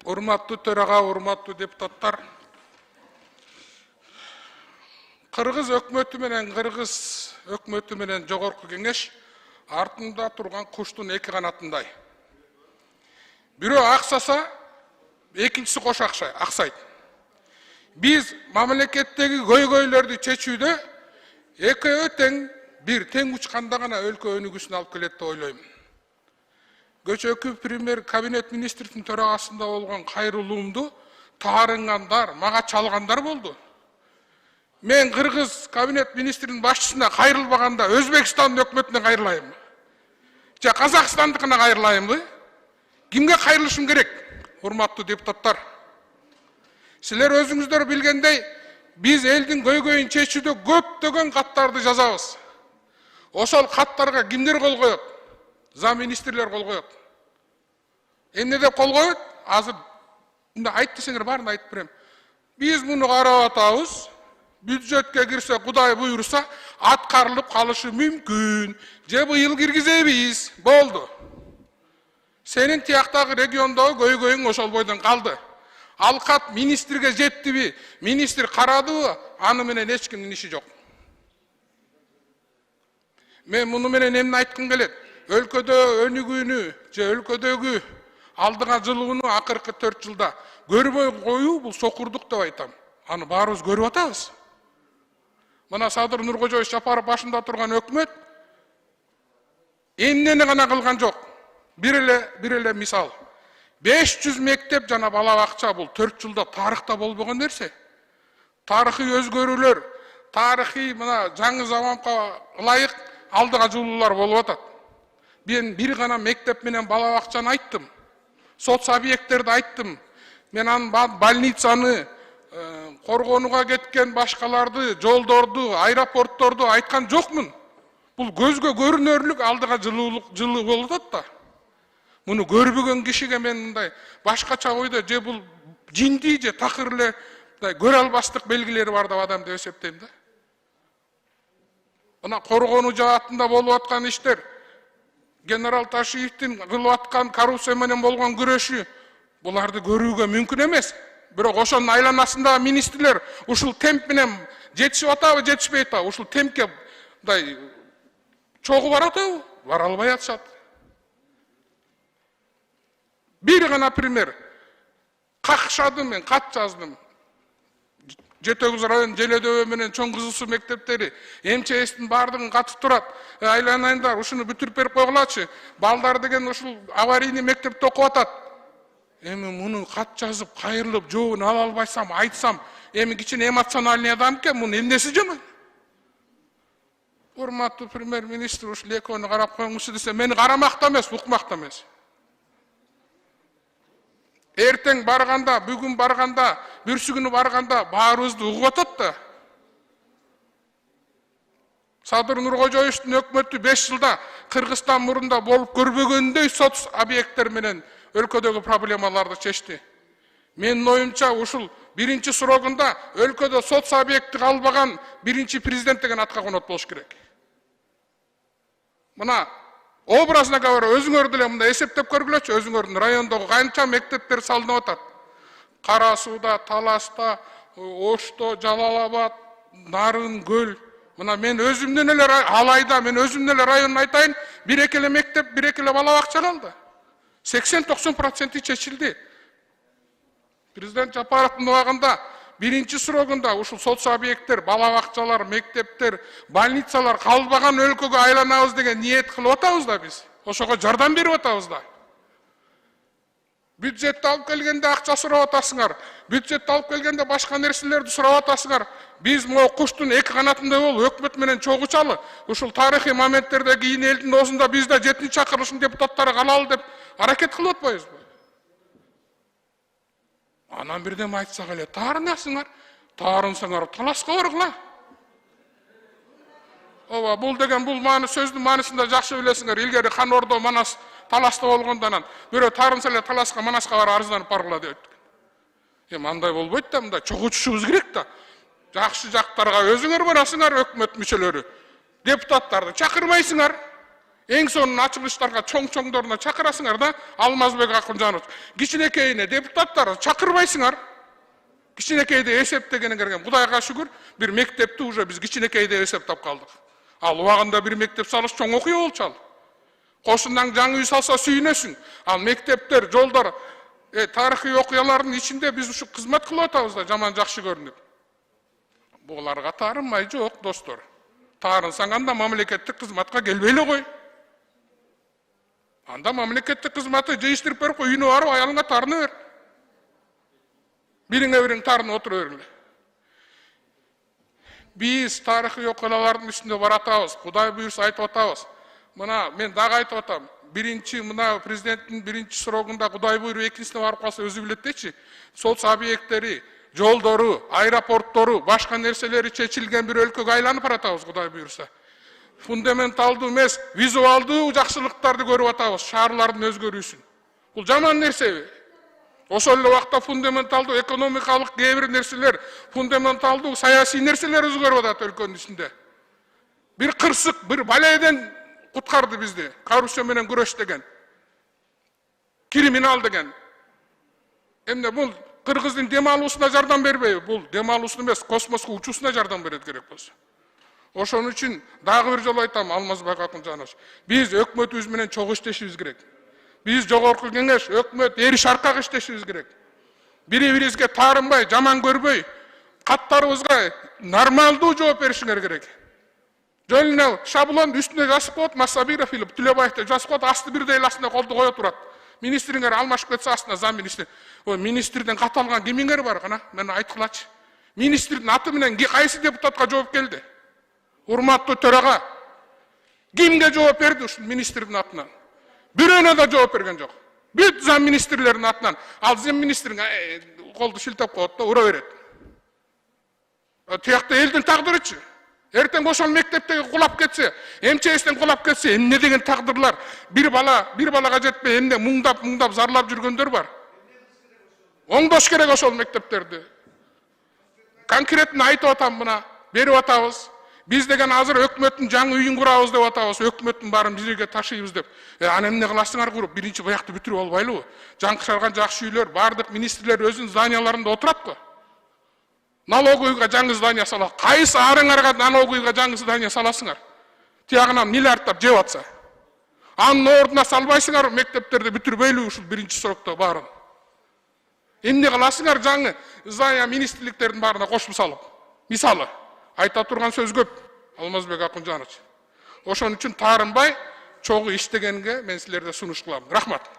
Урматтуу төрага, урматтуу депутаттар. Кыргыз өкмөтү менен жогорку кеңеш артында турган куштун эки канатындай. Бирөө аксаса, экинчиси кош аксайт. Биз мамлекеттеги көйгөйлөрдү чечүүдө экөө тең, бир тең учканда гана өлкө өнүгүүсүн алып келет деп ойлойм. Көчөкү премьер кабинет министрдин төрагасында болгон кайрылуумду таарынгандар, мага чалгандар болду. Мен Кыргыз кабинет министрдин башчысына кайрылбаганда Өзбекстандын өкмөтүнө кайрылайынбы? Же Казакстандыкына кайрылайынбы? Кимге кайрылышым керек? Урматтуу депутаттар. Силер өзүңүздөр билгендей, биз элдин көйгөйүн чечүүдө көптөгөн каттарды жазабыз. Ошол каттарга кимдер кол коет? Зам министрлер кол коет. Эмне деп кол коет? Азыр мында айт десеңер баарын айтып берем. Биз муну карап атабыз. Бюджетке кирсе, Кудай буйруса, аткарылып калышы мүмкүн. Же быйыл киргизебиз. Болду. Сенин тияктагы региондогу көйгөйүң ошол бойдон калды. Ал кат министрге жеттиби? Министр карадыбы? Аны менен эч кимдин иши жок. Мен муну менен эмне айткым келет? Өлкөдө өнүгүүнү же өлкөдөгү алдыга жылууну акыркы 4 жылда көрбөй коюу бул сокурдук деп айтам. Аны баарыбыз көрүп атабыз. Мына Садыр Нуркожоевич Жапаров башында турган өкмөт эмнени гана кылган жок. Бир эле мисал. 500 мектеп жана бала бакча бул 4 жылда тарыхта болбогон нерсе. Тарыхый өзгөрүүлөр, тарыхый мына жаңы заманга ылайык алдыга жылуулар болуп атат. Мен бир гана мектеп менен бала бакчаны айттым. Соц объекттерди айттым. Мен анын больницаны, коргонууга кеткен башкаларды, жолдорду, аэропортторду айткан жокмун. Бул көзгө көрүнөрлүк алдыга жылуу болуп атат да. Муну көрбөгөн кишиге мен мындай башкача ойдо же бул жинди же такыр эле көрө албастык белгилери бар деп адам деп эсептейм да. Мына коргонуу жаатында болуп аткан иштер, генерал Ташиевдин кылып аткан коррупция менен болгон күрөшү, буларды көрүүгө мүмкүн эмес. Бирок ошонун айланасындагы министрлер ушул темп менен жетишип атабы, жетишпей атабы? Ушул темпке мындай чогуу баратабы? Бара албай атышат. Бир гана пример. Какшадым, мен кат жаздым. Жетөгүз район Желедөбө менен Чоң Кызыл Суу мектептери МЧСтин баардыгын катып турат. Айланайындар, ушуну бүтүрүп берип койгулачы. Балдар деген ушул аварийный мектепте окуп атат. Эми муну кат жазып, кайрылып, жообун ала албайсам, айтсам, эми кичине эмоциональный адам экен, мунун эмнеси жаман? Урматтуу премьер-министр ушул экөөнү карап коюңузчу десе, мени карамакта эмес, укмакта эмес. Эртең барганда, бүгүн барганда, бүрсү күнү барганда баарыбызды угуп атат да. Садыр Нуркожоевдун өкмөтү 5 жылда Кыргызстан мурунда болуп көрбөгөндөй соц объекттер менен өлкөдөгү проблемаларды чечти. Менин оюмча ушул биринчи срогунда өлкөдө соц объекти калбаган биринчи президент деген атка конот болуш керек. Мына образына говоря, өзүңөр деле мында эсептеп көргүлөчү, өзүңөрдүн райондогу канча мектептер салынып атат. Кара Сууда, Таласта, Ошто, Жалал-Абад, Нарын, Көл. Мына мен өзүмдөн эле алайда, мен өзүмдөн эле районун айтайын, бир эки эле мектеп, бир эки эле бала бакча калды. 80-90% чечилди. Президент Жапаровдун убагында биринчи срогунда ушул соц объекттер, бала бакчалар, мектептер, больницалар калбаган өлкөгө айланабыз деген ниет кылып атабыз да биз. Ошого жардам берип атабыз да. Бюджетти алып келгенде акча сурап атасыңар, бюджетти алып келгенде башка нерселерди сурап атасыңар. Биз могу куштун эки канатындай болуп, өкмөт менен чогуу ушул тарыхый моменттерде кийин элдин оозунда биз да 7-чи чакырылыштын депутаттары калалы деп аракет кылып атпайбызбы? Анан бирдем айтсак эле, таарынасыңар, таарынсаңар таласка баргыла. Ооба, бул деген бул сөздүн маанисинде жакшы билесиңер. Илгери Хан Ордо, Манас, Таласта болгондон бирөө таарынса эле Таласка, Манаска барып арызданып баргыла деп айттык. Эми андай болбойт да, мындай чогултушубуз керек да. Жакшы жактарга өзүңөр барасыңар, өкмөт мүчөлөрү. Депутаттарды чакырбайсыңар. Эң сонун ачылыштарга чоң-чоңдоруна чакырасыңар да, Алмазбек Акунжанович. Кичинекейине депутаттар чакырбайсыңар. Кичинекейде эсептегениңерге Кудайга шүгүр, бир мектепти уже биз кичинекейде эсептеп калдык. Ал убагында бир мектеп салыш чоң окуя болчу ал. Кошундан жаңы үй салса сүйүнөсүң. Ал мектептер, жолдор, тарыхый окуялардын ичинде биз ушу кызмат кылып атабыз да, жаман жакшы көрүнүп. Буларга таарынмай жок, достор. Таарынсаң анда мамлекеттик кызматка келбей эле кой. Анда мамлекеттик кызматты жыйыштырып берип кой, үйүнө барып аялыңа таарына бер. Бириңе бириң таарына отура бергиле. Биз тарыхый окуялардын үстүндө баратабыз, Кудай буйрса айтып атабыз. Мына мен дагы айтып атам. Биринчи мына президенттин биринчи срогунда Кудай буйруп экинчисине барып калса өзү билет дечи. Соц объекттери, жолдору, аэропорттору, башка нерселери чечилген бир өлкөгө айланып баратабыз, Кудай буйрса. Фундаменталдуу эмес, визуалдуу жакшылыктарды көрүп атабыз, шаарлардын өзгөрүүсүн. Бул жаман нерсеби? Ошол эле убакта фундаменталдуу экономикалык кээ бир нерселер, фундаменталдуу саясий нерселер өзгөрүп атат өлкөнүн ичинде. Бир кырсык, бир балайдан куткарды бизди. Коррупция менен күрөш деген. Криминал деген. Эмне бул кыргыздын дем алуусуна жардам бербейби? Бул дем алуусуна эмес, космоско учуусуна жардам берет керек болсо. Ошон үчүн дагы бир жолу айтам, Алмазбек Акунжанович. Биз өкмөтүбүз менен чогуу иштешибиз керек. Биз жогорку кеңеш, өкмөт эри шаркак иштешибиз керек. Бири-бирибизге таарынбай, жаман көрбөй, каттарыбызга нормалдуу жооп беришиңер керек. Жолуна шаблон үстүнө жазып коет, Массабиров или Түлөбаевди жазып коет, асты бирдей астына колду кое турат. Министриңер алмашып кетсе астына зам министр. Министрден кат алган кимиңер бар кана? Мен айткылачы. Министрдин аты менен кайсы депутатка жооп келди? Урматтуу төрага. Кимге жооп берди ушул министрдин атынан? Бирөөнө да жооп берген жок. Бүт зам министрлердин атынан. Ал зам министриң колду шилтеп коет да ура берет. Тиякта элдин тагдырычы. Эртең ошол мектептеги кулап кетсе, МЧСтен кулап кетсе, эмне деген тагдырлар? Бир балага жетпей, эмне муңдап зарлап жүргөндөр бар. Оңдош керек ошол мектептерди. Конкретно айтып атам мына, берип атабыз. Биз деген азыр өкмөттүн жаңы үйүн курабыз деп атабыз, өкмөттүн баарын бизге ташыйбыз деп. Аны эмне кыласыңар куруп, биринчи буякты бүтүрүп албайлыбы? Жаңкышарган жакшы үйлөр, бардык министрлер өзүнүн зданияларында отурат го. Налоговыйга жаңы здание салат. Кайсы арыңарга налоговыйга жаңы здание саласыңар? Тиягынан миллиардтап жеп атса. Анын ордуна салбайсыңар мектептерди бүтүрбөйлү ушул биринчи срокто баарын. Эмне кыласыңар жаңы здание министрликтердин баарына кошуп салып? Мисалы, айта турган сөз көп, Алмазбек Акунжанович. Ошон үчүн таарынбай, чогуу иштегенге мен силерге сунуш кылам. Рахмат.